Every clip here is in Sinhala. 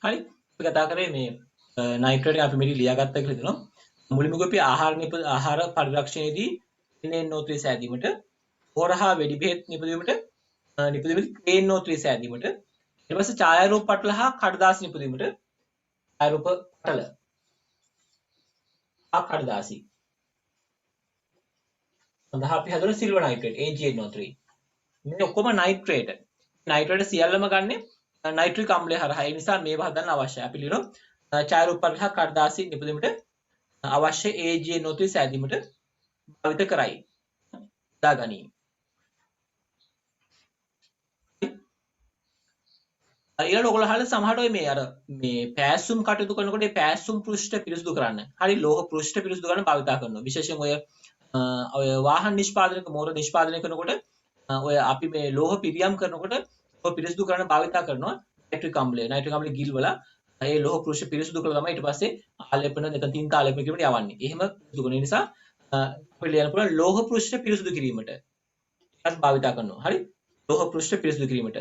හරි අපි කතා කරේ මේ නයිට්‍රේට් අපි මෙලි ලියාගත්තා කියලා හිතනවා. මුලින්ම අපි ආහාර පරිරක්ෂණයේදී NO3 සෑදීමට හොරහා වෙඩි බෙහෙත් නිපදවීමට NO3 සෑදීමට ඊට පස්සේ ඡායාරූප පටල හා කඩදාසි නිපදවීමට ඡායාරූප පටල හා කඩදාසි සඳහා අපි හදන සිල්වර් නයිට්‍රේට් AgNO3 මේ ඔක්කොම නයිට්‍රේට් සියල්ලම ගන්නෙ නයිට්‍රික් අම්ලය හරහා. ඒ නිසා මේවා හදන්න අවශ්‍යයි. අපි ලියනවා ඡායාරූප පටල හා කඩදාසි නිපදවීමට අවශ්‍ය AgNO3 සෑදීමට භාවිත කරයි. දාගනී. ඊළඟට ඔයගොල්ලෝ අහලා සමහරට ඔය මේ පෑස්සුම් කටයුතු කරනකොට මේ පෑස්සුම් පෘෂ්ඨ පිරිසුදු කරන්න. හරි ලෝහ පෘෂ්ඨ පිරිසුදු කරන්න භාවිත කරනවා. විශේෂයෙන් ඔය වාහන නිෂ්පාදනයක මෝටර නිෂ්පාදනය කරනකොට ඔය අපි මේ ලෝහ පිරියම් කරනකොට ඔය පිරිසුදු කරන්න භාවිත කරනවා නයිට්‍රික් අම්ලය ගිල්වලා ඒ ලෝහ පෘෂ්ඨ පිරිසුදු කරලා තමයි ඊට පස්සේ ආලේපන නැත්නම් තින්ත ආලේපන කිරීමට යවන්නේ. එහෙම පිරිසුදු කරන නිසා අපිට ලියන්න පුළුවන් ලෝහ පෘෂ්ඨ පිරිසුදු කිරීමට ඒකත් භාවිත කරනවා. හරි ලෝහ පෘෂ්ඨ පිරිසුදු කිරීමට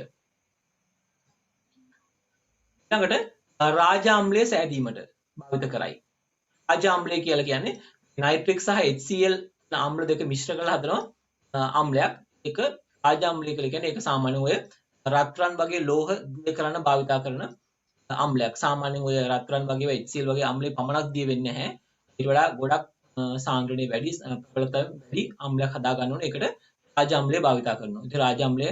ඊළඟට රාජ අම්ලය සෑදීමට භාවිත කරයි. රාජ අම්ලය කියලා කියන්නේ නයිට්‍රික් සහ HCl අම්ල දෙක මිශ්‍ර කරලා හදනවා අම්ලයක්. ඒක රාජ අම්ලය කියලා කියන්නේ ඒක සාමාන්‍යයෙන් ඔය රත්රන් වගේ ලෝහ දිය කරන්න භාවිත කරන අම්ලයක්. සාමාන්‍යයෙන් ඔය රත්රන් වගේ HCl වගේ අම්ලේ පමණක් දිය වෙන්නේ නැහැ. ඊට වඩා ගොඩක් සාන්ද්‍රණය වැඩි ප්‍රබලතාවය වැඩි අම්ලයක් හදා ගන්න ඕනේ. ඒකට රාජ අම්ලය භාවිත කරනවා. ඉතින් රාජ අම්ලය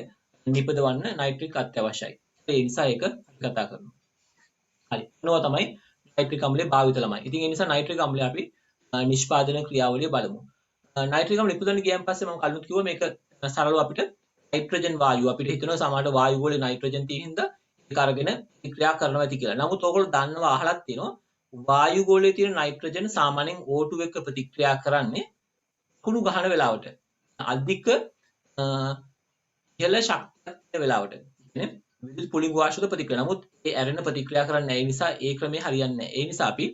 නිපදවන්න නයිට්‍රික් අත්‍යවශ්‍යයි. ඒ නිසා ඒක කතා කරනවා. හරි. මොනවා තමයි නයිට්‍රික් අම්ලය භාවිත ළමයි. ඉතින් ඒ නිසා නයිට්‍රික් අම්ලය අපි නිෂ්පාදන ක්‍රියාවලිය බලමු. නයිට්‍රික් අම්ල නිපදවන්න ගියන් පස්සේ මම කලින් කිව්වා මේක සරලව අපිට නයිට්‍රජන් වායුව අපිට හිතෙනවා සමහරට වායු වල නයිට්‍රජන් තියෙන හින්දා ඒක අරගෙන ක්‍රියා කරනවා ඇති කියලා. නමුත් ඕගොල්ලෝ දන්නවා අහලත් තියෙනවා වායු ගෝලයේ තියෙන නයිට්‍රජන් සාමාන්‍යයෙන් O2 එක්ක ප්‍රතික්‍රියා කරන්නේ කුණු ගහන වෙලාවට. අධික ඉහළ ශක්තියක් තියෙන වෙලාවට. කියන්නේ විදුලි පුලිංග වාෂක ප්‍රතික්‍රියා. නමුත් ඒ ඇරෙන ප්‍රතික්‍රියා කරන්නේ නැහැ. ඒ නිසා ඒ ක්‍රමය හරියන්නේ නැහැ. ඒ නිසා අපි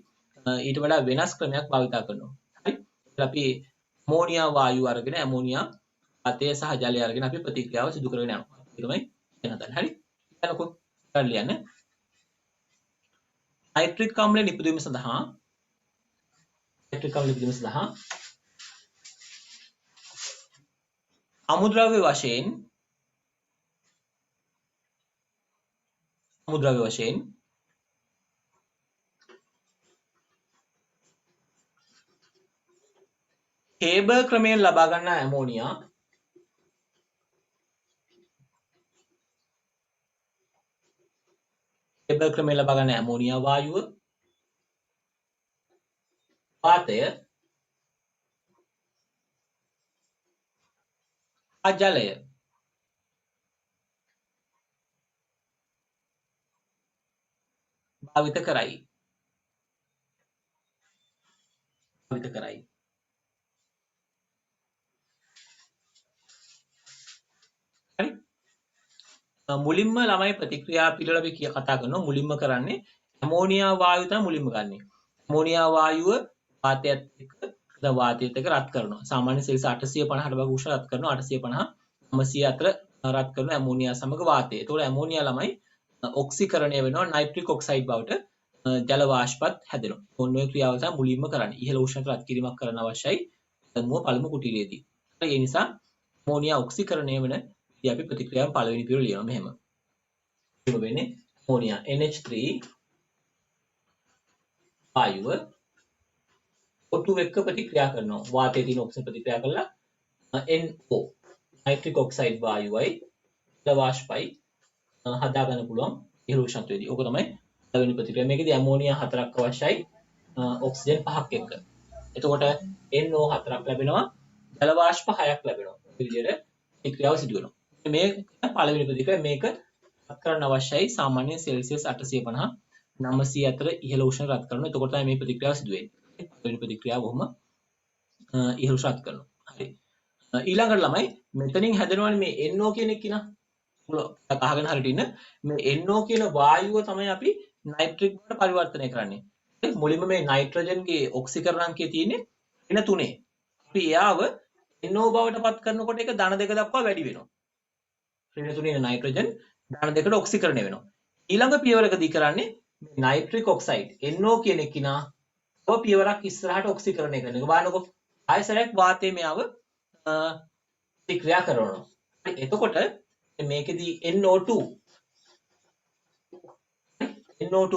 ඊට වඩා වෙනස් ක්‍රමයක් භාවිත කරනවා. හරි. අපි ඇමෝනියා වායුව අරගෙන ඇමෝනියා වාතය සහ ජලය අරගෙන අපි ප්‍රතික්‍රියාව සිදු කරගෙන යනවා. ඒක තමයි කියන හදන්නේ. හරි. යනකො කරලියන්න. නයිට්‍රික් අම්ලය නිපදවීම සඳහා අමුද්‍රව්‍ය වශයෙන් හේබර් ක්‍රමයෙන් ලබා ගන්නා ඇමෝනියා වායුව වාතය ජලය භාවිත කරයි. හරි. මුලින්ම ළමයි ප්‍රතික්‍රියා පිළිවෙල අපි කතා කරනවා. මුලින්ම කරන්නේ ඇමෝනියා වායුව තමයි මුලින්ම ගන්නෙ. ඇමෝනියා වායුව වාතයත් එක්ක රත් කරනවා. සාමාන්‍ය සෙල්සියස් 850ට වගේ උෂ්ණ රත් කරනවා. 850 900 අතර රත් කරන ඇමෝනියා සමග වාතය. ඒතකොට ඇමෝනියා ළමයි ඔක්සිකරණය වෙනවා නයිට්‍රික් ඔක්සයිඩ් බවට ජල වාෂ්පත් හැදෙනවා. ඔන්න ඔය ක්‍රියාව තමයි මුලින්ම කරන්නේ. ඉහළ උෂ්ණයට රත් කිරීමක් කරන්න අවශ්‍යයි. පළමු කුටීරයේදී. ඒ නිසා ඇමෝනියා ඔක්සිකරණය වෙන අපි ප්‍රතික්‍රියාව පළවෙනි පියවර ලියනවා මෙහෙම. ඒක වෙන්නේ ඇමෝනියා NH3 වායුව O2 එක්ක ප්‍රතික්‍රියා කරනවා. වාතයේ තියෙන ඔක්සිජන් ප්‍රතික්‍රියා කරලා NO නයිට්‍රික් ඔක්සයිඩ් වායුවයි ජල වාෂ්පයි හදා ගන්න පුළුවන් ඉහළ උෂ්ණත්වයේදී. ඕක තමයි පළවෙනි ප්‍රතික්‍රියාව. මේකේදී ඇමෝනියා 4ක් අවශ්‍යයි ඔක්සිජන් 5ක් එක්ක. එතකොට NO 4ක් ලැබෙනවා ජල වාෂ්ප 6ක් ලැබෙනවා. මේ විදිහට ප්‍රතික්‍රියාව සිදු වෙනවා. මේ පළවෙනි ප්‍රතික්‍රියාව මේක රත් කරන්න අවශ්‍යයි සාමාන්‍ය සෙල්සියස් 850 900 අතර ඉහළ උෂ්ණ රත් කරනවා. එතකොට තමයි මේ ප්‍රතික්‍රියාව සිදු වෙන්නේ. පළවෙනි ප්‍රතික්‍රියාව බොහොම ඉහළ උෂ්ණ රත් කරනවා. හරි. ඊළඟට ළමයි මෙතනින් හැදෙනවනේ මේ NO කියන එක නා. අහගෙන හරියට ඉන්න මේ NO කියන වායුව තමයි අපි නයිට්‍රික් බවට පරිවර්තනය කරන්නේ. මුලින්ම මේ නයිට්‍රජන්ගේ ඔක්සිකරණ අංකය තියෙන්නේ ඍණ 3. අපි එයාව NO බවට පත් කරනකොට ඒක ධන 2 දක්වා වැඩි වෙනවා. ඍණ 3 නයිට්‍රජන් ධන 2ට ඔක්සිකරණය වෙනවා. ඊළඟ පියවරකදී කරන්නේ නයිට්‍රික් ඔක්සයිඩ් NO කියන එක නා තව පියවරක් ඉස්සරහට ඔක්සිකරණය කරන එක. බලන්නකෝ. ආයසරයක් වාතයේ මෙයව ප්‍රතික්‍රියා කරනවා. එතකොට මේකෙදී NO2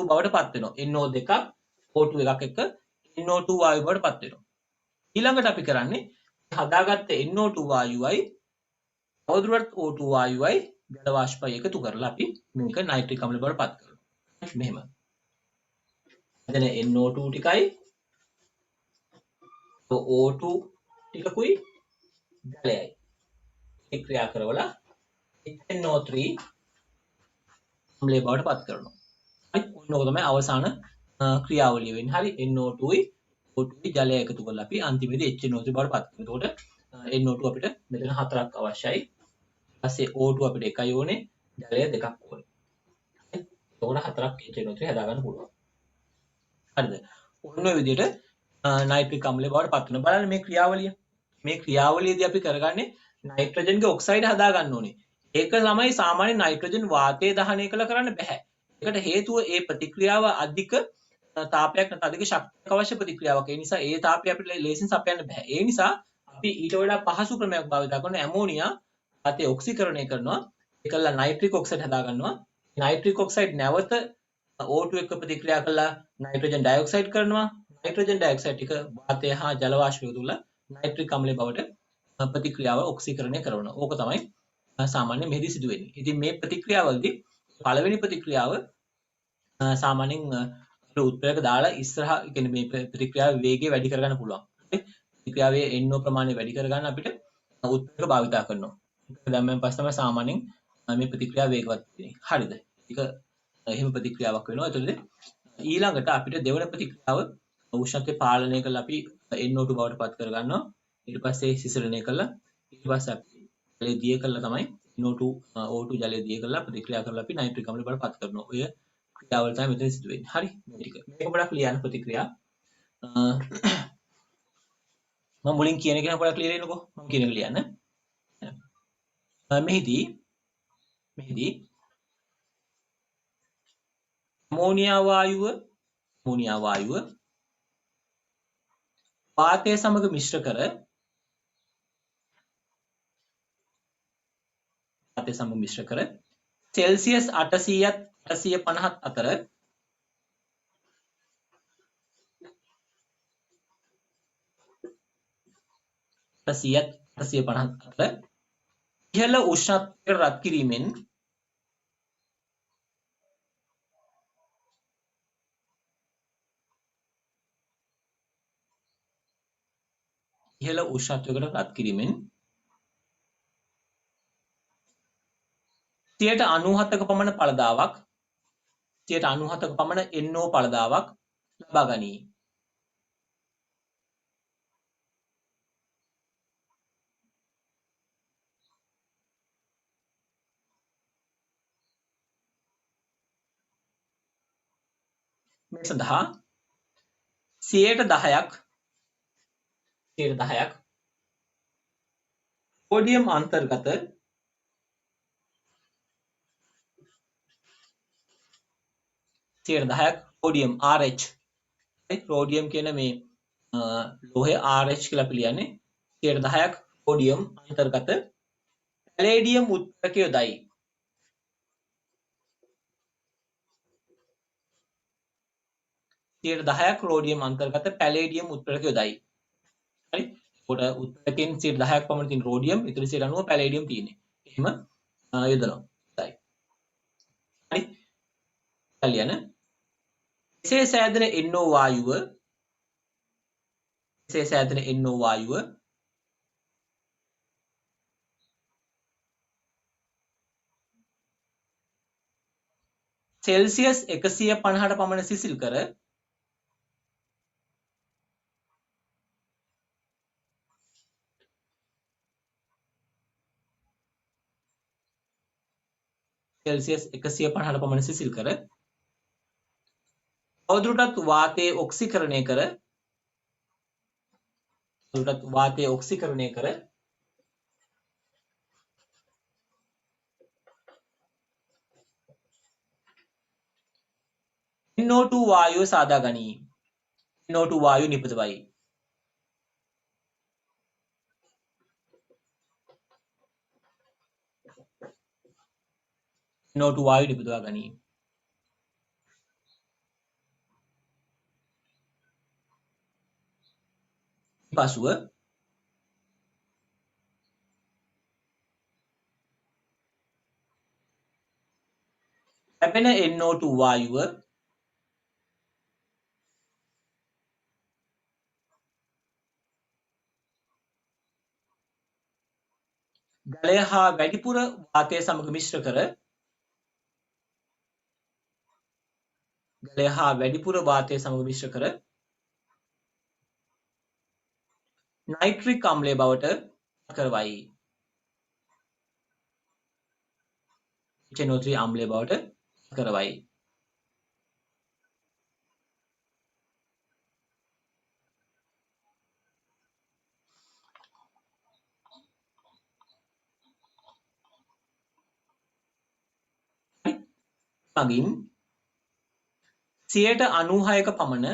බවට පත් වෙනවා. NO දෙකක් O2 එකක් එක්ක NO2 වායු බවට පත් වෙනවා. ඊළඟට අපි කරන්නේ හදාගත්ත NO2 වායුවයි තවදුරටත් O2 වායුවයි ජල වාෂ්පය එකතු කරලා අපි මේක නයිට්‍රික් අම්ල බවට පත් කරනවා. මෙහෙම. එතන NO2 ටිකයි O2 ටිකකුයි ජලයයි ප්‍රතික්‍රියා කරවලා NO3 අම්ලය බවට පත් කරනවා. හරි. ඔන්න ඔක තමයි අවසාන ක්‍රියාවලිය වෙන්නේ. හරි. NO2යි O2යි ජලය එකතු කරලා අපි අන්තිමේදී HNO3 බවට පත් කරනවා. එතකොට NO2 අපිට මෙතන 4ක් අවශ්‍යයි. ඊපස්සේ O2 අපිට එකයි ඕනේ, ජලය දෙකක් ඕනේ. හරි. එතකොට 4ක් HNO3 හදාගන්න පුළුවන්. හරිද? ඔන්න ඔය විදිහට නයිට්‍රික් අම්ලය බවට පත් වෙනවා. බලන්න මේ ක්‍රියාවලිය. මේ ක්‍රියාවලියේදී අපි කරගන්නේ නයිට්‍රජන්ගේ ඔක්සයිඩ් හදා ගන්න ඕනේ. ඒක තමයි සාමාන්‍ය නයිට්‍රජන් වාතය දහනය කළ කරන්න බෑ. ඒකට හේතුව ඒ ප්‍රතික්‍රියාව අධික තාපයක් නැත්නම් අධික ශක්තියක් අවශ්‍ය ප්‍රතික්‍රියාවක්. ඒ නිසා ඒ තාපය අපිට ලේසියෙන් සපයන්න බෑ. ඒ නිසා අපි ඊට වඩා පහසු ක්‍රමයක් භාවිත කරන ඇමෝනියා වාතය ඔක්සිකරණය කරනවා. ඒකලා නයිට්‍රික් ඔක්සයිඩ් හදා ගන්නවා. නයිට්‍රික් ඔක්සයිඩ් නැවත O2 එක්ක ප්‍රතික්‍රියා කළා නයිට්‍රජන් ඩයොක්සයිඩ් කරනවා. නයිට්‍රජන් ඩයොක්සයිඩ් ටික වාතය හා ජල වාෂ්පය තුළ නයිට්‍රික් අම්ලය බවට ප්‍රතික්‍රියාව ඔක්සිකරණය කරනවා. ඕක තමයි සාමාන්‍ය මෙහිදී සිදු වෙන්නේ. ඉතින් මේ ප්‍රතික්‍රියාවලදී පළවෙනි ප්‍රතික්‍රියාව සාමාන්‍යයෙන් උත්ප්‍රේරක දාලා ඉස්සරහා කියන්නේ මේ ප්‍රතික්‍රියාවේ වේගය වැඩි කරගන්න පුළුවන්. ප්‍රතික්‍රියාවේ NO ප්‍රමාණය වැඩි කරගන්න අපිට උත්ප්‍රේරක භාවිතා කරනවා. ඒක දැම්මෙන් පස්සේ තමයි සාමාන්‍යයෙන් මේ ප්‍රතික්‍රියාව වේගවත් වෙන්නේ. හරිද? ඒක එහෙම ප්‍රතික්‍රියාවක් වෙනවා. එතකොට ඊළඟට අපිට දෙවන ප්‍රතික්‍රියාව උෂ්ණත්වය පාලනය කරලා අපි NO2 බවට පත් කරගන්නවා. ඊට පස්සේ සිසිලණය කළා. ඊට පස්සේ අපි ජලය දිය කළා තමයි NO2 O2 ජලය දිය කළා ප්‍රතික්‍රියා කරලා අපි නයිට්‍රික් අම්ලය බවට පත් කරනවා. ඔය ක්‍රියාවල තමයි මෙතන සිදු වෙන්නේ. හරි. මේ ටික. මේක පොඩක් ලියන්න ප්‍රතික්‍රියා. මම මුලින් කියන එක නම් පොඩක් ක්ලියර් වෙනකෝ. මම කියන එක ලියන්න. මෙහිදී අමෝනියා වායුව වාතය සමග මිශ්‍ර කර සෙල්සියස් 800ත් 850ත් අතර ඉහළ උෂ්ණත්වයකට රත් කිරීමෙන් ඉහළ උෂ්ණත්වයකට රත් කිරීමෙන් 97ක පමණ ඵලදාවක් 97ක පමණ NO ඵලදාවක් ලබා ගනී. මේ සඳහා 10%ක් රෝඩියම් අන්තර්ගත රෝඩියම් RH රෝඩියම් කියන මේ ලෝහය RH කියලා පිළියන්නේ 10%ක් රෝඩියම් අන්තර්ගත පැලේඩියම් උත්ප්‍රේරක යොදයි. 10%ක් රෝඩියම් අන්තර්ගත පැලේඩියම් උත්ප්‍රේරක යොදයි. හරි. ඒකට උත්ප්‍රේරකෙන් 10%ක් පමණ තියෙන රෝඩියම්, ඊටු 90% පැලේඩියම් තියෙන්නේ. එහෙම යොදනවා. හරි. හරි. ලියන එසේ සෑදෙන NO වායුව සෙල්සියස් 150ට පමණ සිසිල් කර තවදුරටත් වාතයේ ඔක්සිකරණය කර NO2 වායුව සාදා ගනී. NO2 වායුව නිපදවයි. NO2 වායුව නිපදවා ගනී. පසුව ලැබෙන NO2 වායුව ගලය හා වැඩිපුර වාතය සමග මිශ්‍ර කර නයිට්‍රික් අම්ලය බවට කරවයි. HNO3 අම්ලය බවට කරවයි. මගින් 96ක පමණ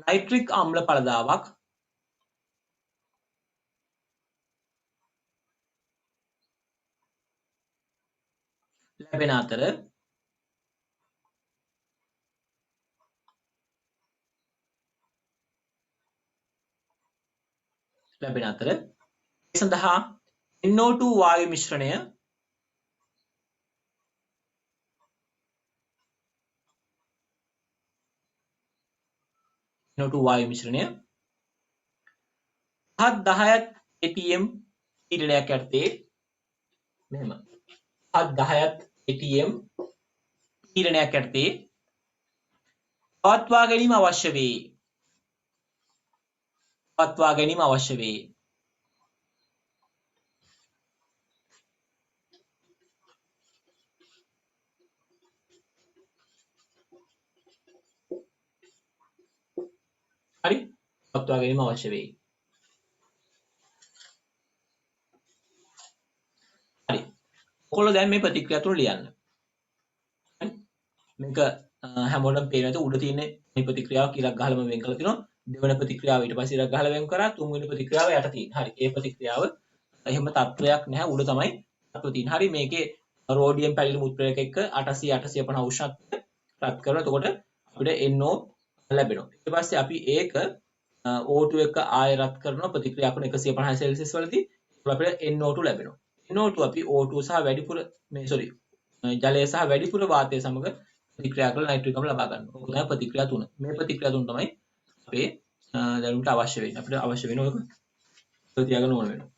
නයිට්‍රික් අම්ල පළදාවක් ලැබෙන අතර ඒ සඳහා NO2 වායු මිශ්‍රණය පහත් 10ත් ATM පීඩනයක් යටතේ මෙහෙම පහත් 10ත් ATM පීඩනයක් යටතේ පවත්වා ගැනීම අවශ්‍ය වේ. හරි, පවත්වා ගැනීම අවශ්‍ය වේ. හරි, ඔයගොල්ලෝ දැන් මේ ප්‍රතික්‍රියා තුන ලියන්න. හරි, මේක හැමෝටම පේන විදිහට උඩ තියෙන මේ ප්‍රතික්‍රියාව කියලා ගහලම වෙන් කරලා තිනවා. දෙවන ප්‍රතික්‍රියාව ඊට පස්සේ ඉරක් ගහලා වෙන් කරා. තුන්වෙනි ප්‍රතික්‍රියාව යට තියෙන. හරි, ඒ ප්‍රතික්‍රියාව එහෙම තත්වයක් නැහැ. උඩ තමයි තත්ව තියෙන. හරි, මේකේ රෝඩියම් පැලිලි මුත්‍රායක එක්ක 800 850 උෂ්ණත්වය රත් කරනවා. එතකොට අපිට NO ලැබෙනවා. ඊට පස්සේ අපි ඒක O2 එක ආය රත් කරනවා ප්‍රතික්‍රියා කරන 150 සෙල්සියස් වලදී. අපිට NO2 ලැබෙනවා. NO2 අපි O2 සහ වැඩිපුර ජලය සහ වැඩිපුර වාතය සමග ප්‍රතික්‍රියා කරලා නයිට්‍රික් අම්ල ලබා ගන්නවා. ඔක තමයි ප්‍රතික්‍රියා තුන. මේ ප්‍රතික්‍රියා තුන තමයි අපේ දැනුමට අවශ්‍ය වෙන්නේ. අපිට අවශ්‍ය වෙන ඔක තියාගන්න ඕන වෙනවා.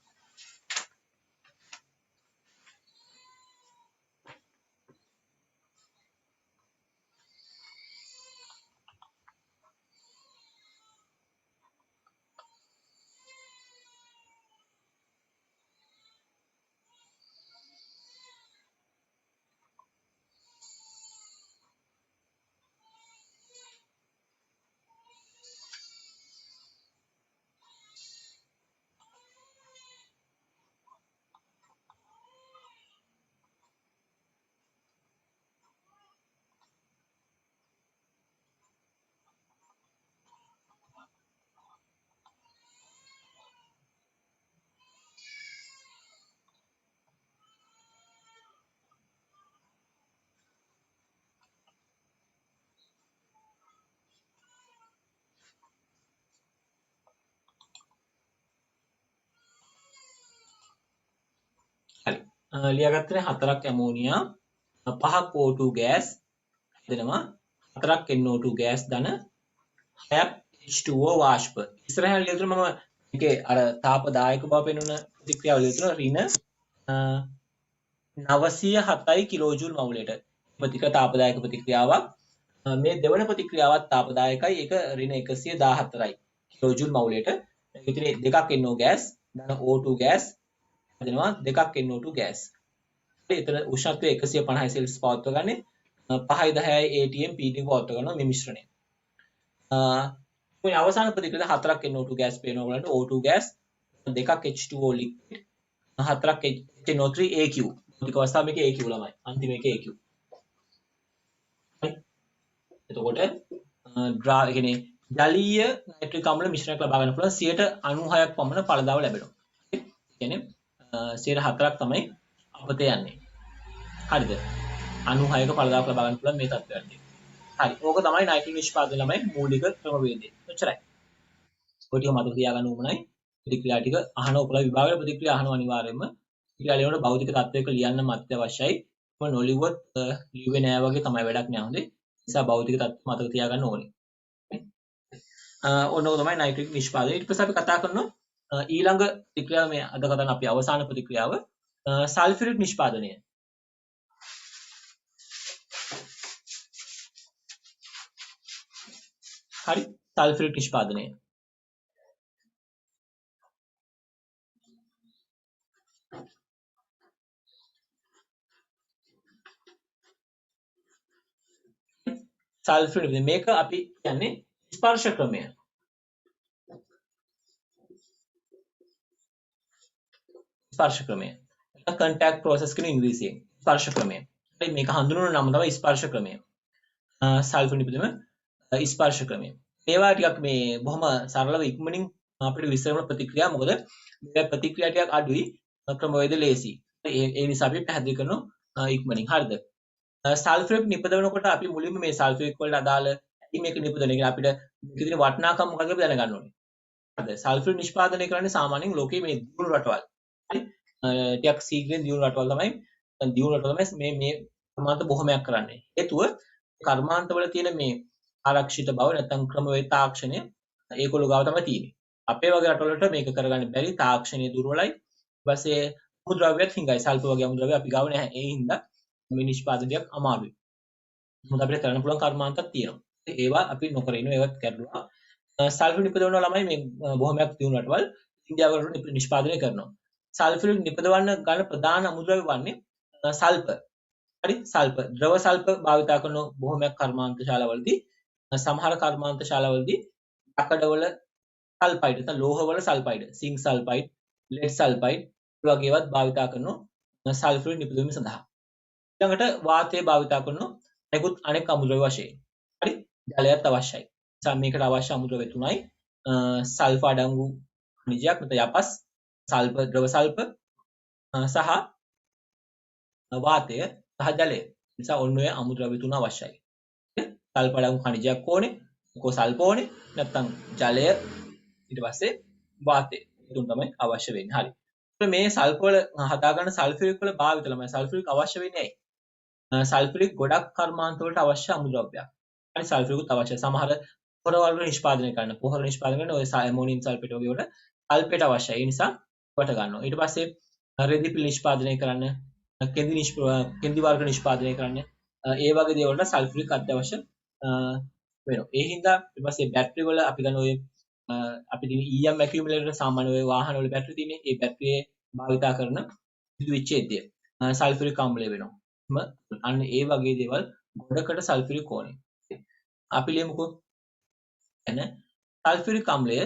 හරි. ලියාගත්තේ 4ක් ඇමෝනියා 5ක් O2 ගෑස් හදනවා 4ක් NO2 ගෑස් ධන 6ක් H2O වාෂ්ප. ඉස්සරහට ලියුතුන මම මේකේ අර තාපදායක බව පෙන්වන ප්‍රතික්‍රියාව ලියුතුන ඍණ 907 කිලෝජූල් මවුලයට. ප්‍රතික්‍රියා තාපදායක ප්‍රතික්‍රියාවක්. මේ දෙවන ප්‍රතික්‍රියාවත් තාපදායකයි. ඒක ඍණ 114යි කිලෝජූල් මවුලයට. ඉතින් දෙකක් NO ගෑස් ධන O2 ගෑස් හදනවා දෙකක් NO2 ගෑස්. එතන උෂ්ණත්වය 150 සෙල්සියස් පවත්වා ගන්න 5.10යි ATM පීඩනය පවත්වා ගන්නවා මේ මිශ්‍රණය. මේ අවසාන ප්‍රතික්‍රියා හතරක් NO2 ගෑස් පේනවා ඔයගලන්ට O2 ගෑස් දෙකක් H2O ලික්විඩ් හතරක් HNO3 AQ භෞතික අවස්ථාව මේකේ AQ ළමයි අන්තිම එකේ AQ හරි එතකොට ඩ්‍රා කියන්නේ ජලීය නයිට්‍රික් අම්ල මිශ්‍රණයක් ලබා ගන්න පුළුවන් 96ක් පමණ ඵලදාව ලැබෙනවා. ඒ කියන්නේ 4ක් තමයි අපතේ යන්නේ. හරිද? 96ක ඵලදාවක් ලබා ගන්න පුළුවන් මේ තත්ත්වයන්ට. හරි. ඕක තමයි නයිට්‍රික් නිෂ්පාදනය ළමයි මූලික ක්‍රමවේදය. ඔච්චරයි. ඔය ටික මතක තියාගන්න ඕමනයි. ප්‍රතික්‍රියා ටික අහන උපල විභාගයේ ප්‍රතික්‍රියා අහනවා අනිවාර්යයෙන්ම. ප්‍රතික්‍රියා ලියනකොට භෞතික තත්ත්වයක ලියන්න අත්‍යවශ්‍යයි. මම නොලිව්වොත් ලිව්වේ නෑ වගේ තමයි වැඩක් නෑ හොඳේ. නිසා භෞතික තත්ත්ව මතක තියාගන්න ඕනේ. ඔන්නෝක තමයි නයිට්‍රික් නිෂ්පාදනය. ඊට පස්සේ අපි කතා කරනවා ඊළඟ ප්‍රතික්‍රියාව මේ අද කතාන අපි අවසාන ප්‍රතික්‍රියාව සල්ෆියුරික් නිෂ්පාදනය. හරි සල්ෆියුරික් නිෂ්පාදනය. සල්ෆියුරික් මේක අපි කියන්නේ ස්පර්ශ ක්‍රමය. ස්පර්ශ ක්‍රමය. contact process කියන ඉංග්‍රීසියෙන් ස්පර්ශ ක්‍රමය. හරි මේක හඳුන්වන නම තමයි ස්පර්ශ ක්‍රමය. සල්ෆියුරික් නිපදවීම ස්පර්ශ ක්‍රමය. ඒවා ටිකක් මේ බොහොම සරලව ඉක්මනින් අපිට විස්තර කරන ප්‍රතික්‍රියා මොකද මේ ප්‍රතික්‍රියා ටිකක් අඩුයි ක්‍රමවේද ලේසි. ඒ නිසා අපි පැහැදිලි කරනවා ඉක්මනින්. හරිද? සල්ෆියුරික් නිපදවනකොට අපි මුලින්ම මේ සල්ෆියුරික් වලට අදාළ ඇයි මේක නිපදවන්නේ කියලා අපිට මේකේ තියෙන වටිනාකම මොකක්ද කියලා දැනගන්න ඕනේ. හරිද? සල්ෆියුරික් නිෂ්පාදනය කරන්නේ සාමාන්‍යයෙන් ලෝකයේ මේ දියුණු රටවල්. හරි? ටිකක් සීඝ්‍රයෙන් දියුණු රටවල් තමයි මේ කර්මාන්ත බොහොමයක් කරන්නේ. හේතුව කර්මාන්තවල තියෙන මේ ආරක්ෂිත බව නැත්නම් ක්‍රමවේද තාක්ෂණය ඒගොල්ලෝ ගාව තමයි තියෙන්නේ. අපේ වගේ රටවලට මේක කරගන්න බැරි තාක්ෂණය දුර්වලයි. ඊට පස්සේ අමුද්‍රව්‍යත් හිඟයි. සල්ප වගේ අමුද්‍රව්‍ය අපි ගාව නැහැ. ඒ හින්දා මේ නිෂ්පාදනයක් අමාරුයි. මොකද අපිට කරන්න පුළුවන් කර්මාන්තයක් තියෙනවා. ඒවා අපි නොකර ඉන්නවා. ඒවත් කරුණා. සල්ෆියුරික් නිපදවන ළමයි මේ බොහොමයක් දියුණු රටවල් ඉන්දියාව වලට නිෂ්පාදනය කරනවා. සල්ෆියුරික් නිපදවන්න ගන්න ප්‍රධාන අමුද්‍රව්‍ය වන්නේ සල්ප. හරි සල්ප ද්‍රව සල්ප භාවිතා කරන බොහොමයක් කර්මාන්ත ශාලාවලදී සමහර කර්මාන්ත ශාලාවලදී යකඩවල සල්ෆයිඩ් නැත්නම් ලෝහවල sulphide zinc sulphide lead sulphide වගේ ඒවාත් භාවිතා කරනවා සල්ෆියුරික් නිපදවීම සඳහා. ඊළඟට වාතය භාවිතා කරනවා අනෙක් අමුද්‍රව්‍ය වශයෙන්. හරි ජලයත් අවශ්‍යයි. මේකට අවශ්‍ය අමුද්‍රව්‍ය තුනයි සල්ෆ අඩංගු khනිජයක් නැත්නම් යපස් සල්ප ද්‍රව සල්ප සහ වාතය සහ ජලය. නිසා ඔන්න ඔය අමුද්‍රව්‍ය තුන අවශ්‍යයි. සල්ප අඩංගු khනිජයක් ඕනේ, කො සල්ප ඕනේ, නැත්නම් ජලය ඊට පස්සේ වාතය. තුන තමයි අවශ්‍ය වෙන්නේ. හරි. මේ සල්ප වල හදාගන්න සල්ෆියුරික් වල භාවිත ළමයි සල්ෆියුරික් අවශ්‍ය වෙන්නේ ඇයි? සල්ෆියුරික් ගොඩක් කර්මාන්ත වලට අවශ්‍ය අමුද්‍රව්‍යයක්. හරි සල්ෆියුරිකුත් අවශ්‍යයි. සමහර පොහොර වල නිෂ්පාදනය කරන්න. පොහොර නිෂ්පාදනය කරන ඔය ඇමෝනියම් සල්ෆේට් වගේ වල සල්ෆේට් අවශ්‍යයි. ඒ නිසා වට ගන්නවා. ඊට පස්සේ රෙදි පිළ නිෂ්පාදනය කරන්න, කෙන්දි වර්ග නිෂ්පාදනය කරන්න. ඒ වගේ දේවල් වලට සල්ෆියුරික් අත්‍යවශ්‍ය වෙනවා. ඒ හින්දා ඊට පස්සේ බැටරි වල අපි ගන්න ඔය අපි දින EM ඇකියුමුලේටර් සාමාන්‍ය ඔය වාහන වල බැටරි තියෙන්නේ. ඒ බැටරියේ භාවිතා කරන විදුලි විච්ඡේදය සල්ෆියුරික් අම්ලය වෙනවා. අන්න ඒ වගේ දේවල් ගොඩකට සල්ෆියුරික් ඕනේ. අපි ලියමුකෝ එන සල්ෆියුරික් අම්ලය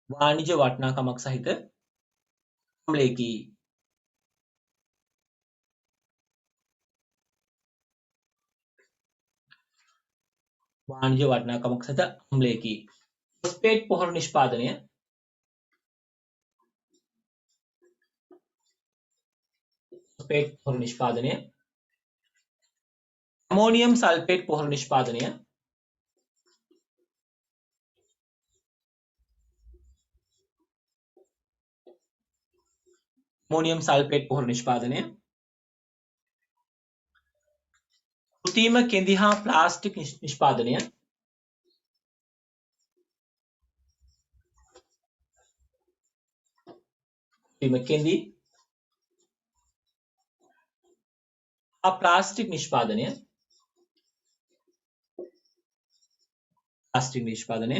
වාණිජ වටිනාකමක් සහිත අම්ලයකි. වාණිජ වටිනාකමක් සහිත අම්ලයකි. ෆොස්ෆේට් පොහොර නිෂ්පාදනය ඇමෝනියම් සල්ෆේට් පොහොර නිෂ්පාදනය කෘත්‍රිම කෙඳි හා ප්ලාස්ටික් නිෂ්පාදනය ප්ලාස්ටික් නිෂ්පාදනය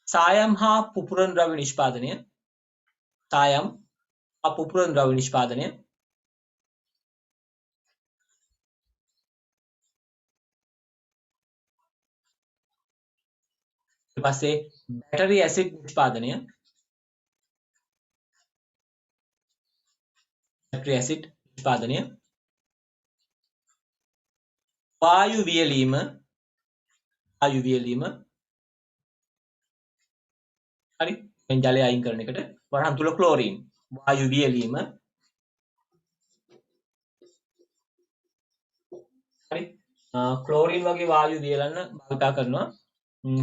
සායම් හා පුපුරන ද්‍රව්‍ය නිෂ්පාදනය. සායම් හා පුපුරන ද්‍රව්‍ය නිෂ්පාදනය. ඊට පස්සේ බැටරි ඇසිඩ් නිෂ්පාදනය. බැටරි ඇසිඩ් නිෂ්පාදනය. වායු වියලීම. වායු වියලීම. හරි. දැන් ජලය අයින් කරන එකට වරහන් තුල ක්ලෝරින්. වායු වියලීම. හරි. ක්ලෝරින් වගේ වායු වියලන්න භාවිත කරනවා.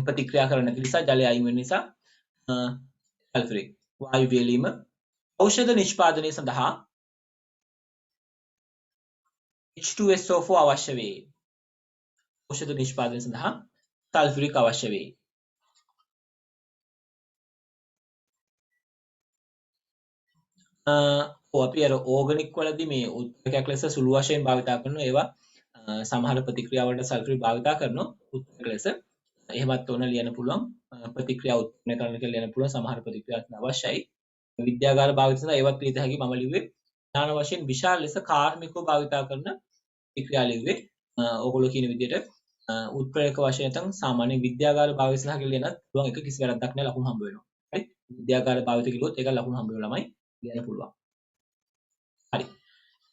ප්‍රතික්‍රියා කරන නිසා ජලය අයින් වෙන නිසා සල්ෆරික් වායු වියලීම. ඖෂධ නිෂ්පාදනය සඳහා H2SO4 අවශ්‍ය වේ. ඖෂධ නිෂ්පාදනය සඳහා සල්ෆරික් අවශ්‍ය වේ. අපි අර ඕගනික් වලදී මේ උත්ප්‍රේරකයක් ලෙස සුළු වශයෙන් භාවිත කරනවා. ඒවා සමහර ප්‍රතික්‍රියා වලට සල්ෆරික් භාවිත කරනවා උත්ප්‍රේරක ලෙස. එහෙමත් ඕන ලියන්න පුළුවන්. ප්‍රතික්‍රියා උත්පන්න කරන්න කියලා ලියන්න පුළුවන්. සමහර ප්‍රතික්‍රියාවක් අවශ්‍යයි. විද්‍යාගාර භාවිත සඳහා ඒවත් ලියත හැකි. මම ලිව්වේ ඥාන වශයෙන් විශාල ලෙස කාර්මිකව භාවිත කරන ප්‍රතික්‍රියා ලිව්වේ. ඕගොල්ලෝ කියන විදිහට උත්ප්‍රේරක වශයෙන් නැත්නම් සාමාන්‍ය විද්‍යාගාර භාවිත සඳහා කියලා ලියනත් පුළුවන්. එක කිසි වැරද්දක් නැහැ. ලකුණු හම්බ වෙනවා. හරි. විද්‍යාගාර භාවිත කිව්වොත් ඒක ලකුණු හම්බ වෙනවා ළමයි. ලියන්න පුළුවන්. හරි.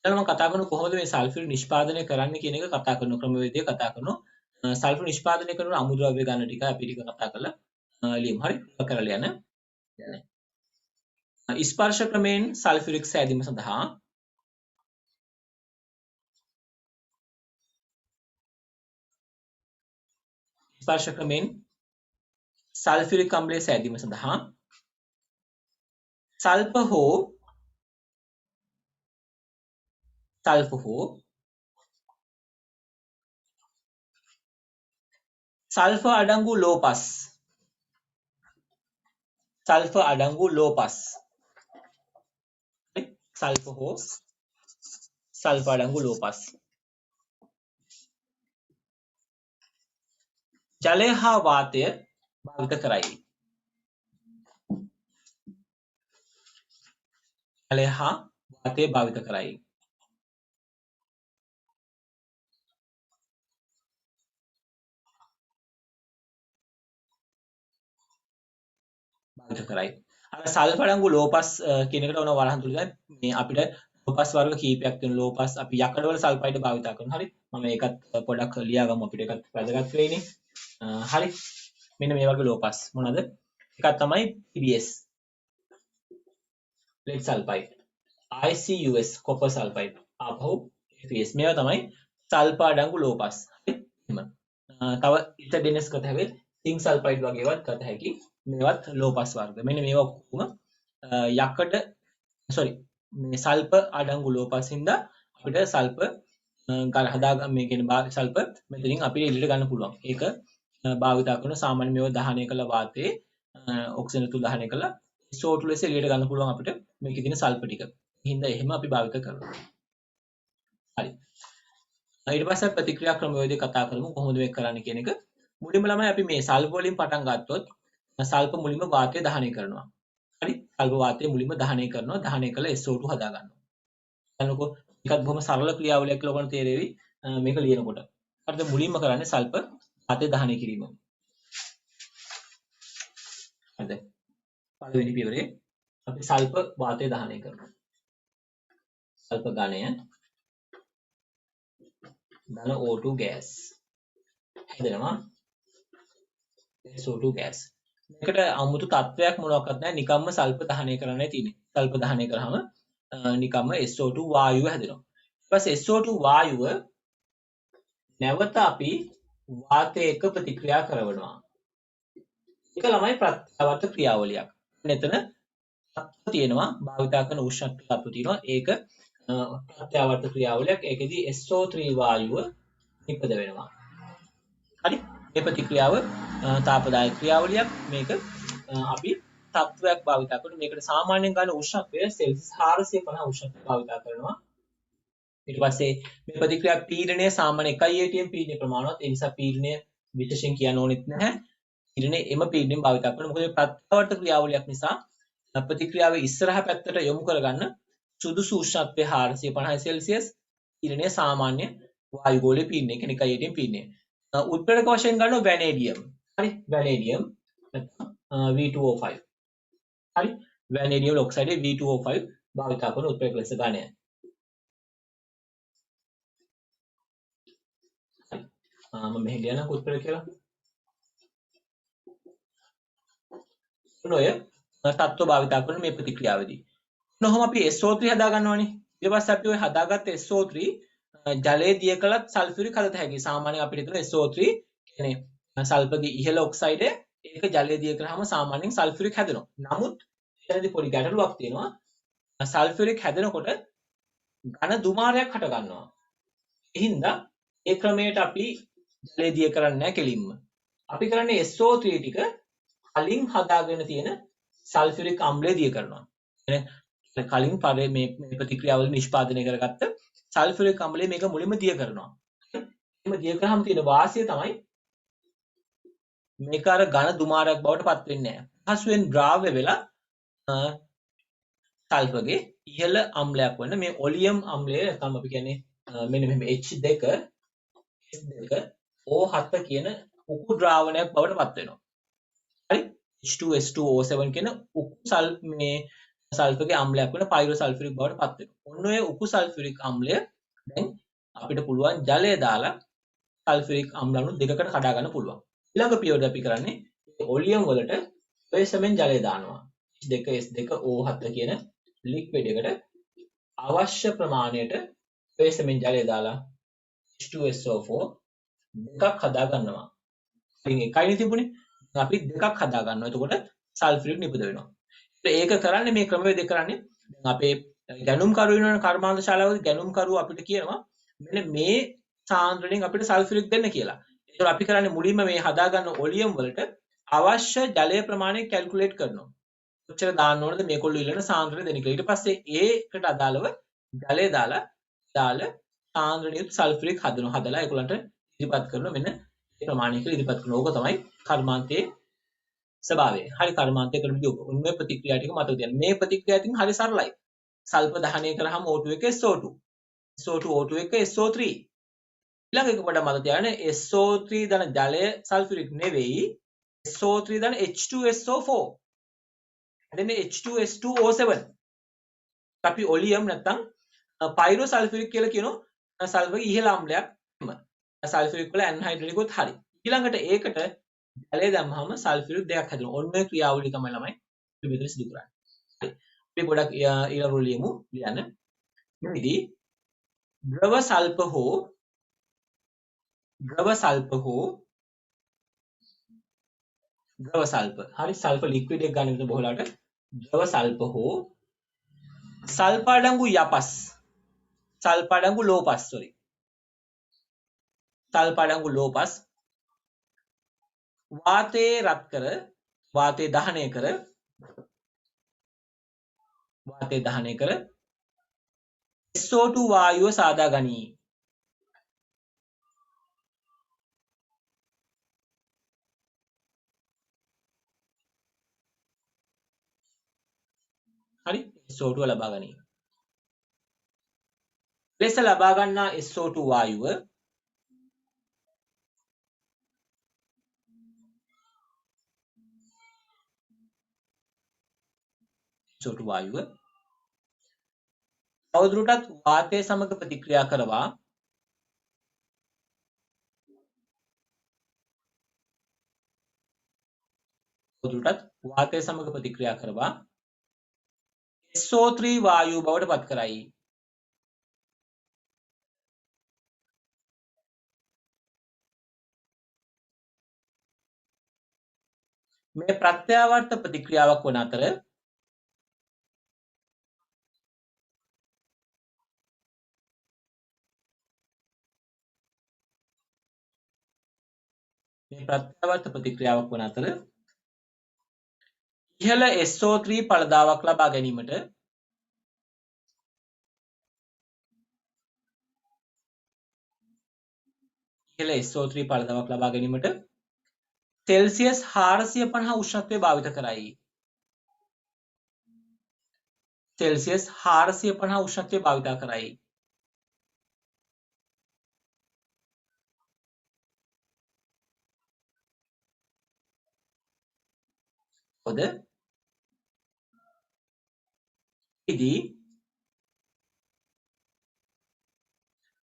ඊළඟ මම කතා කරන කොහොමද මේ සල්ෆර් නිෂ්පාදනය කරන්න කියන එක කතා කරන ක්‍රමවේදය කතා කරනවා. සල්ෆර් නිෂ්පාදනය කරන අමුද්‍රව්‍ය ගන්න ටික අපි ටික කතා කරලා ලියමු. හරි. කරලා යන්න. ස්පර්ශ ක්‍රමයෙන් සල්ෆිරික් සෑදීම සඳහා ස්පර්ශ ක්‍රමයෙන් සල්ෆිරික් අම්ලය සෑදීම සඳහා සල්ප හෝ සල්ෆ අඩංගු ලෝපස් සල්ෆ අඩංගු ලෝපස් සල්ෆ හෝ සල්ෆ අඩංගු ලෝපස් ජලය හා වාතය භාවිත කරයි. ජලය හා වාතය භාවිත කරයි. භාවිත කරයි. අර සල්ෆ අඩංගු ලෝපස් කියන එකට ඕන වරහන් තුල මේ අපිට ලෝපස් වර්ග කීපයක් තියෙන ලෝපස් අපි යකඩවල සල්ෆයිඩ් භාවිත කරනවා. හරි. මම ඒකත් පොඩක් ලියාගමු අපිට ඒකත් වැදගත් වෙයිනේ. හරි. මෙන්න මේ වගේ ලෝපස් මොනවාද? එකක් තමයි PbS lead sulfide, ICUS copper sulfide, ආපහු FeS. මේවා තමයි සල්ෆ අඩංගු ලෝපස්. හරි. එහෙම. තව ඉතඩෙනස් කත හැකි සිංක් සල්ෆයිඩ් වගේ ඒවාත් කත හැකි. මේවත් ලෝපස් වර්ග. මෙන්න මේවා ඔක්කොම යකඩ මේ සල්ප අඩංගු ලෝපස් හින්දා අපිට සල්ප හදා මේ කියන්නේ සල්ප මෙතනින් අපිට එළියට ගන්න පුළුවන්. ඒක භාවිත කරන සාමාන්‍ය මේවා දහනය කළ වාතයේ ඔක්සිජන් තුල දහනය කළා SO2 ලෙස එළියට ගන්න පුළුවන් අපිට මේකේ තියෙන සල්ප ටික. හින්දා එහෙම අපි භාවිත කරනවා. හරි. ඊට පස්සේ ප්‍රතික්‍රියා ක්‍රමවේදය කතා කරමු කොහොමද මේක කරන්නේ කියන එක. මුලින්ම ළමයි අපි මේ සල්ප වලින් පටන් ගත්තොත් සල්ප මුලින්ම වාතය දහනය කරනවා. හරි. සල්ප වාතය මුලින්ම දහනය කරනවා. දහනය කළා SO2 හදා ගන්නවා. බලන්නකෝ මේකත් බොහොම සරල ක්‍රියාවලියක් කියලා ඔයගොල්ලන්ට තේරෙවි මේක ලියනකොට. හරිද? මුලින්ම කරන්නේ සල්ප වාතය දහනය කිරීම. හරිද? පළවෙනි පියවරේ අපි සල්ප වාතය දහනය කරනවා. සල්ප ඝනය ධන O2 ගෑස් හැදෙනවා. SO2 gas. මේකට 아무තු තත්වයක් මොනවාක්වත් නැහැ. නිකම්ම සල්ප දහනය කරන්නයි තියෙන්නේ. සල්ප දහනය කරාම නිකම්ම SO2 වායුව හැදෙනවා. ඊට පස්සේ SO2 වායුව නැවත අපි වාතය එක්ක ප්‍රතික්‍රියා කරනවා. ඒක ළමයි ප්‍රත්‍යවර්ත ක්‍රියාවලියක්. මෙතන තත්ත්ව තියෙනවා භාවිතා කරන උෂ්ණත්ව තත්ත්ව තියෙනවා. ඒක ප්‍රත්‍යවර්ත ක්‍රියාවලියක්. ඒකෙදී SO3 වායුව නිපද වෙනවා. හරි. මේ ප්‍රතික්‍රියාව තාපදායක ක්‍රියාවලියක්. මේක අපි තත්ත්වයක් භාවිතා කරන මේකට සාමාන්‍යයෙන් ගන්න උෂ්ණත්වය සෙල්සියස් 450 උෂ්ණත්වය භාවිතා කරනවා. ඊට පස්සේ මේ ප්‍රතික්‍රියා පීඩනය සාමාන්‍ය 1 atm පීඩන ප්‍රමාණවත්. ඒ නිසා පීඩනය විශේෂයෙන් කියන්න ඕනෙත් නැහැ. පීඩනය එම පීඩනයෙන් භාවිත කරනවා. මොකද මේ ප්‍රත්‍යවර්ත ක්‍රියාවලියක් නිසා ප්‍රතික්‍රියාව ඉස්සරහ පැත්තට යොමු කරගන්න සුදුසු උෂ්ණත්වය 450 සෙල්සියස් පීඩනය සාමාන්‍ය වායුගෝලීය පීඩනය කියන්නේ 1.8 පීඩනය. උත්ප්‍රේරක වශයෙන් ගන්නවා වැනේඩියම්. හරි වැනේඩියම් නැත්නම් V2O5. හරි වැනේඩියම් ඔක්සයිඩ් V2O5 භාවිත කරන උත්ප්‍රේරක ලෙස ගන්නය. මම මෙහෙ ලියන උත්ප්‍රේරක කියලා. ඔය තත්ත්ව භාවිත කරන මේ ප්‍රතික්‍රියාවේදී. කොහොම අපි SO3 හදා ගන්නවනේ. ඊට පස්සේ අපි ඔය හදාගත්ත SO3 ජලයේ දිය කළත් සල්ෆියුරික් හදත හැකියි. සාමාන්‍යයෙන් අපිට හිතන SO3 කියන්නේ සල්ෆර්ගේ ඉහළ ඔක්සයිඩය ඒක ජලයේ දිය කරාම සාමාන්‍යයෙන් සල්ෆියුරික් හැදෙනවා. නමුත් එතනදී පොඩි ගැටලුවක් තියෙනවා. සල්ෆියුරික් හැදෙනකොට ඝන දුමාරයක් හට ගන්නවා. ඒ හින්දා ඒ ක්‍රමයට අපි ජලයේ දිය කරන්නේ නැහැ කෙලින්ම. අපි කරන්නේ SO3 ටික කලින් හදාගෙන තියෙන සල්ෆියුරික් අම්ලය දිය කරනවා. කලින් මේ ප්‍රතික්‍රියාවල නිෂ්පාදනය කරගත්ත සල්ෆියුරික් අම්ලය මේක මුලින්ම දිය කරනවා. එහෙම දිය කරාම තියෙන වාසිය තමයි මේක අර ඝන දුමාරයක් බවට පත් වෙන්නේ නැහැ. පහසුවෙන් ද්‍රාව්‍ය වෙලා සල්ෆර්ගේ ඉහළ අම්ලයක් වන මේ ඔලියම් අම්ලය නැත්නම් අපි කියන්නේ මෙන්න මෙහෙම H2 S2 O7 කියන උකු ද්‍රාවණයක් බවට පත් වෙනවා. හරි H2SO7 කියන උකු මේ සල්ෆර්ගේ අම්ලයක් වෙන පයිරෝසල්ෆරික් බවට පත් වෙනවා. ඔන්න ඔය උකු සල්ෆරික් අම්ලය දැන් අපිට පුළුවන් ජලය දාලා සල්ෆරික් අම්ල අණු දෙකකට කඩා ගන්න පුළුවන්. ඊළඟ පියවර අපි කරන්නේ ඔලියම් වලට ප්‍රවේශමෙන් ජලය දානවා. H2S2O7 කියන ලික්විඩ් එකට අවශ්‍ය ප්‍රමාණයට ප්‍රවේශමෙන් ජලය දාලා H2SO4 දෙකක් හදා ගන්නවා. ඉතින් එකයිනේ තිබුණේ. අපි දෙකක් හදා ගන්නවා. එතකොට සල්ෆරික් නිපද වෙනවා. ඒක කරන්නේ මේ ක්‍රමවේදය කරන්නේ දැන් අපේ ගැනුම් කරු වෙන කර්මාන්ත ශාලාවේදී ගැනුම් කරු අපිට කියනවා මෙන්න මේ සාන්ද්‍රණයෙන් අපිට සල්ෆරික් දෙන්න කියලා. ඒතකොට අපි කරන්නේ මුලින්ම මේ හදාගන්න ඔලියම් වලට අවශ්‍ය ජලය ප්‍රමාණය කැල්කියුලේට් කරනවා. කොච්චර දාන්න ඕනද මේගොල්ලෝ ඉල්ලන සාන්ද්‍රණය දෙන කියලා. ඊට පස්සේ ඒකට අදාළව ජලය දාලා සාන්ද්‍රණියුත් සල්ෆරික් හදනවා. හදලා ඒගොල්ලන්ට ඉදිරිපත් කරනවා මෙන්න මේ ප්‍රමාණයක ඉදිරිපත් කරනවා. ඕක තමයි කර්මාන්තයේ ස්වභාවය. හරි කර්මාන්තයකට විදිහ උන්මේ ප්‍රතික්‍රියා ටික මතක තියන්න. මේ ප්‍රතික්‍රියා ටික හරි සරලයි. සල්ෆර් දහනය කරාම O2 එක SO2. SO2 O2 එක SO3. ඊළඟ එක පොඩ්ඩක් මතක තියාගන්න SO3 දන ජලය සල්ෆියුරික් නෙවෙයි SO3 දන H2SO4. එතන H2S2O7. අපි ඔලියම් නැත්තම් පයිරෝසල්ෆියුරික් කියලා කියනවා. සල්ෆර්ගේ ඉහළ අම්ලයක්. සල්ෆියුරික් වල ඇන්හයිඩ්‍රෝනික් උත් හරි. ඊළඟට ඒකට ජලය දැම්මහම සල්ෆියුරික් දෙකක් හැදෙනවා. ඔන්න ඔය ක්‍රියාවලිය තමයි ළමයි මෙතන සිදු කරන්නේ. හරි. අපි පොඩක් ඊළඟට ලියමු ලියන්න. මෙහිදී ද්‍රව සල්ප හෝ ද්‍රව සල්ප හරි සල්ෆර් ලික්විඩ් එක ගන්න විතර බොහලාට ද්‍රව සල්ප හෝ සල්ප අඩංගු යපස් සල්ප අඩංගු ලෝපස් සල්ප අඩංගු ලෝපස් වාතයේ රත් කර වාතයේ දහනය කර SO2 වායුව සාදා ගනී. හරි SO2 ලබා ගනී. ලෙස ලබා ගන්නා SO2 වායුව තවදුරටත් වාතය සමග ප්‍රතික්‍රියා කරවා SO3 වායුව බවට පත් කරයි. මේ ප්‍රත්‍යාවර්ත ප්‍රතික්‍රියාවක් වන අතර ඉහළ SO3 ඵලදාවක් ලබා ගැනීමට SO3 ඵලදාවක් ලබා ගැනීමට සෙල්සියස් 450 උෂ්ණත්වය භාවිත කරයි. සෙල්සියස් 450 උෂ්ණත්වය භාවිත කරයි. හොඳ. ඉදී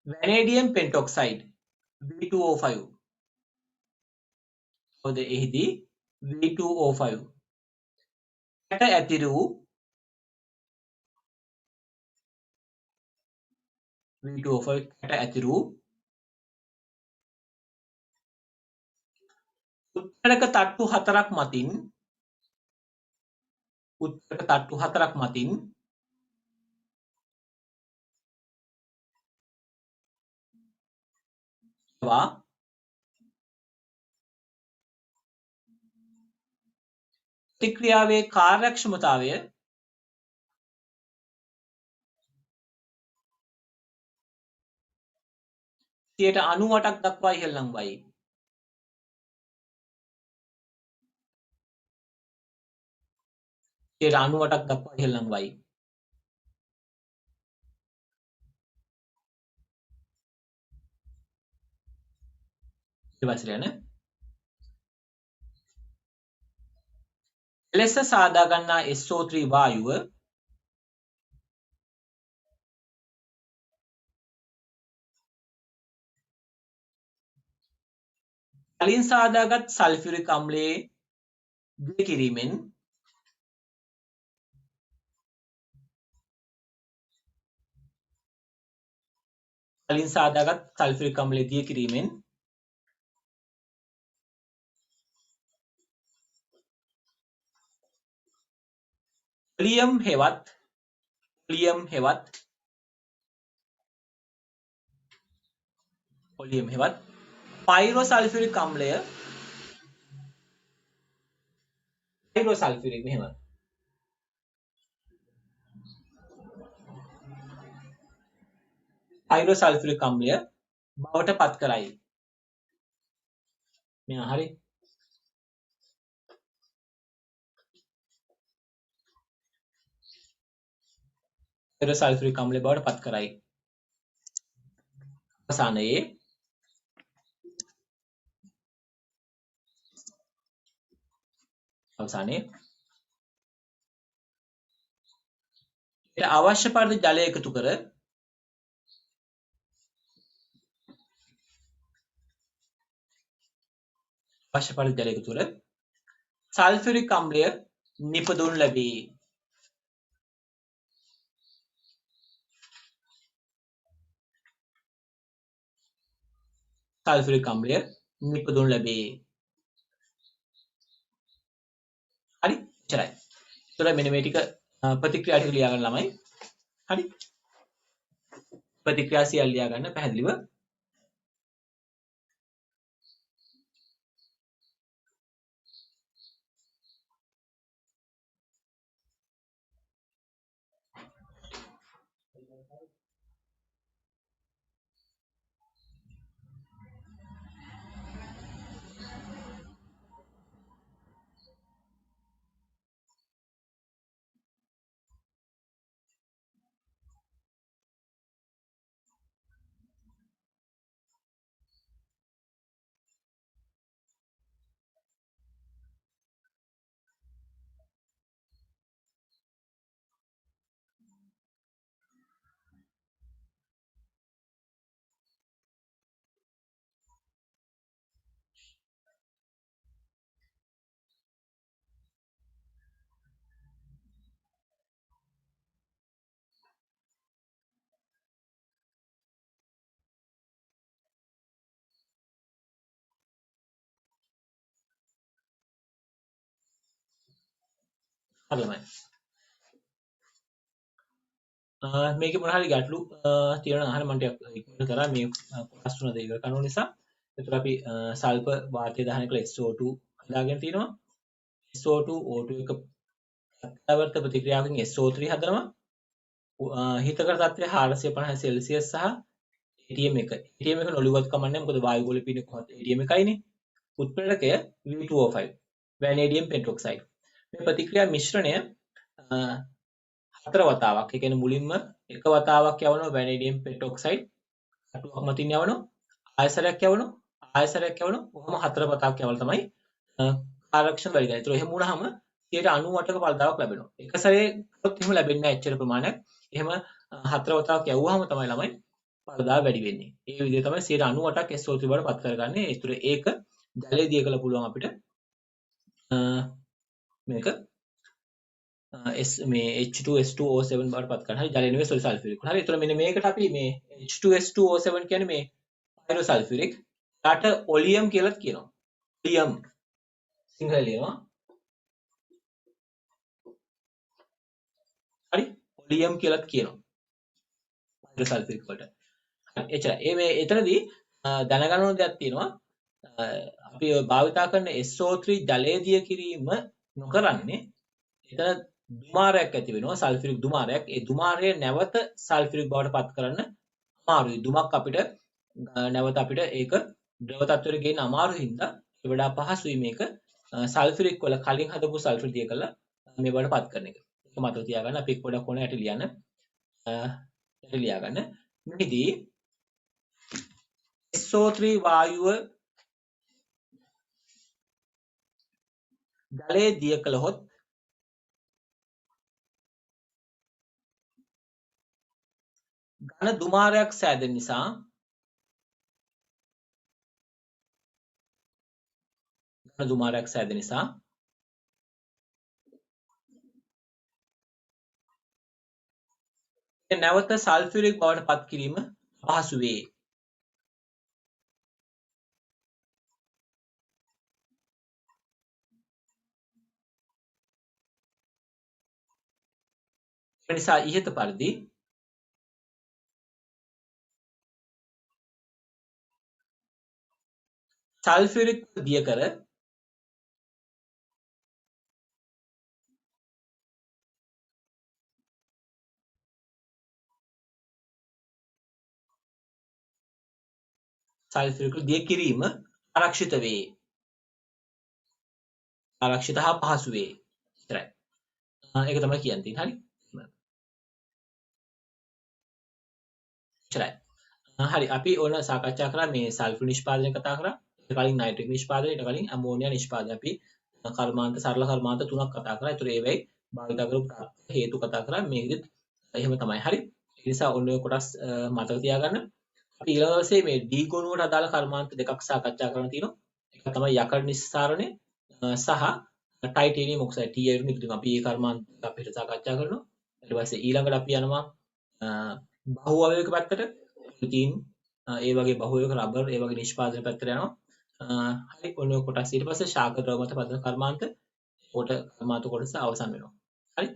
වැනේඩියම් පෙන්ටොක්සයිඩ් V2O5. හොඳ. එහිදී V2O5 කට ඇතිර වූ V2O5 කට ඇතිර වූ උත්තරක තට්ටු 4ක් මතින් ප්‍රතික්‍රියාවේ කාර්යක්ෂමතාවය 98ක් දක්වා ඉහළ නංවයි. ඊට 98ක් දක්වා ඉහළ නංවයි. ඊපස්සේ යන එලෙස සාදා ගන්නා SO3 වායුව කලින් සාදාගත් සල්ෆියුරික් අම්ලයේ දිය කිරීමෙන් පොලියම් හෙවත් පයිරෝසල්ෆියුරික් අම්ලය බවට පත් කරයි. මෙයා හරි. පයිරෝසල්ෆියුරික් අම්ලය බවට පත් කරයි. අවසානයේ අවශ්‍ය පරිදි ජලය එකතු කර සල්ෆියුරික් අම්ලය නිපදවනු ලැබේ. හරි. එච්චරයි. ඒතර මෙන්න මේ ටික ප්‍රතික්‍රියා ටික ලියා ගන්න ළමයි. හරි. ප්‍රතික්‍රියා සියල්ල ලියා ගන්න පැහැදිලිව. හරි ළමයි. මේකේ මොනවා හරි ගැටලු තියෙනවා අහන්න මම ටිකක් ඉක්මනට කරා මේ කොටස් තුන දෙක ඉවර කරන නිසා. එතකොට අපි සල්ප වාතය දහනය කළ SO2 හදාගෙන තිනවා. SO2 O2 එක ප්‍රත්‍යාවර්ත ප්‍රතික්‍රියාවකින් SO3 හදනවා. හිතකර තත්ත්වය 450 සෙල්සියස් සහ ATM එක. ATM එක නොලියුවත් කමක් නැහැ මොකද වායු ගෝලීය පීඩනය කොහොමද ATM එකයිනේ. උත්ප්‍රේරකය V2O5 vanadium පෙන්ටොක්සයිඩ්. මේ ප්‍රතික්‍රියා මිශ්‍රණය හතර වතාවක්, ඒ කියන්නේ මුලින්ම එක වතාවක් යවනවා වැනේඩියම් පෙන්ටොක්සයිඩ් අටුවක් මතින් යවනවා, ආයසරයක් යවනවා, ආයසරයක් යවනවා, කොහොම හතර වතාවක් යවලා තමයි ආරක්ෂණ වැඩි කරන්නේ. ඒතර එහෙම වුණාම 98ක ඵලතාවක් ලැබෙනවා. එක සැරේ කරොත් එහෙම ලැබෙන්නේ නැහැ එච්චර ප්‍රමාණයක්. එහෙම හතර වතාවක් යවුවාම තමයි ළමයි ඵලතාව වැඩි වෙන්නේ. ඒ විදිහ තමයි 98ක් SO3 බවට පත් කරගන්නේ. ඒතර ඒක ජලයේදී කළ පුළුවන් අපිට මේක මේ H2S2O7 බවට පත් කරන්න. හරි ජලය නෙවෙයි සල්ෆියුරික්. හරි. ඒතර මෙන්න මේකට අපි මේ H2S2O7 කියන්නේ මේ පයිරෝසල්ෆියුරික්. ඊට ඔලියම් කියලාත් කියනවා. ඔලියම් සිංහල ලියනවා. හරි. ඔලියම් කියලාත් කියනවා. පයිරෝසල්ෆියුරික් වලට. එච්චරයි. මේ එතනදී දැනගන්න ඕන දෙයක් තියෙනවා. අපි භාවිතා කරන SO3 ජලය දිය කිරීම නොකරන්නේ එතන දුමාරයක් ඇති වෙනවා, සල්ෆියුරික් දුමාරයක්. ඒ දුමාරය නැවත සල්ෆියුරික් බවට පත් කරන්න අමාරුයි. දුමක් අපිට නැවත අපිට ඒක ද්‍රව තත්ත්වයට ගේන්න අමාරු හින්දා ඒ වඩා පහසුයි මේක සල්ෆියුරික් වල කලින් හදපු සල්ෆර් දිය කරලා මේ බවට පත් කරන එක. ඒක මතක තියාගන්න. අපි එක් පොඩක් ඕන යට ලියන්න. යට ලියාගන්න. මෙහිදී SO3 වායුව ජලයේ දිය කළහොත් ඝන දුමාරයක් සෑදෙන නිසා නැවත සල්ෆියුරික් බවට පත් කිරීම පහසු වේ. ඒ නිසා ඉහත පරිදි සල්ෆියුරික් දිය කර සල්ෆියුරික් දිය කිරීම ආරක්ෂිත වේ. ආරක්ෂිත හා පහසු වේ. ඉතරයි. ඒක තමයි කියන්න තියෙන්නේ. හරි. ඉතරයි. හරි. අපි ඕන සාකච්ඡා කරා මේ සල්ෆර් නිෂ්පාදනය කතා කරා. ඊට කලින් නයිට්‍රික් නිෂ්පාදනය, ඊට කලින් ඇමෝනියා නිෂ්පාදනය. අපි කර්මාන්ත සරල කර්මාන්ත තුනක් කතා කරා. ඒතර ඒවයි භාවිත කරපු හේතු කතා කරා. මේකෙදිත් එහෙම තමයි. හරි. ඒ නිසා ඔන්න ඔය කොටස් මතක තියාගන්න. අපි ඊළඟ දවසේ මේ D ගොනුවට අදාළ කර්මාන්ත දෙකක් සාකච්ඡා කරන්න තියෙනවා. එක තමයි යකඩ නිස්සාරණය සහ ටයිටේනියම් ඔක්සයිඩ් Ti වලින් ඉතින් අපි මේ කර්මාන්ත අපිට සාකච්ඡා කරනවා. ඊට පස්සේ ඊළඟට අපි යනවා බහුව අවයවක පැත්තට. ඉතින් ඒ වගේ බහුවයක රබර් ඒ වගේ නිෂ්පාදන පැත්තට යනවා. හරි ඔන්න ඔය කොටස් ඊට පස්සේ ශාක ද්‍රව මත පදන කර්මාන්ත කොට කර්මාන්ත කොටස අවසන් වෙනවා. හරි.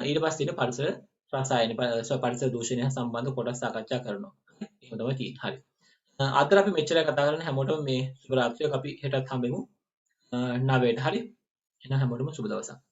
ඊට පස්සේ ඉතින් පරිසර රසායන පරිසර දූෂණය සම්බන්ධ කොටස් සාකච්ඡා කරනවා. එහෙම තමයි තියෙන්නේ. හරි. අද අපි මෙච්චරයි කතා කරන්නේ. හැමෝටම මේ සුබ රාත්‍රියක්. අපි හෙටත් හම්බෙමු 9ට. හරි. එහෙනම් හැමෝටම සුබ දවසක්.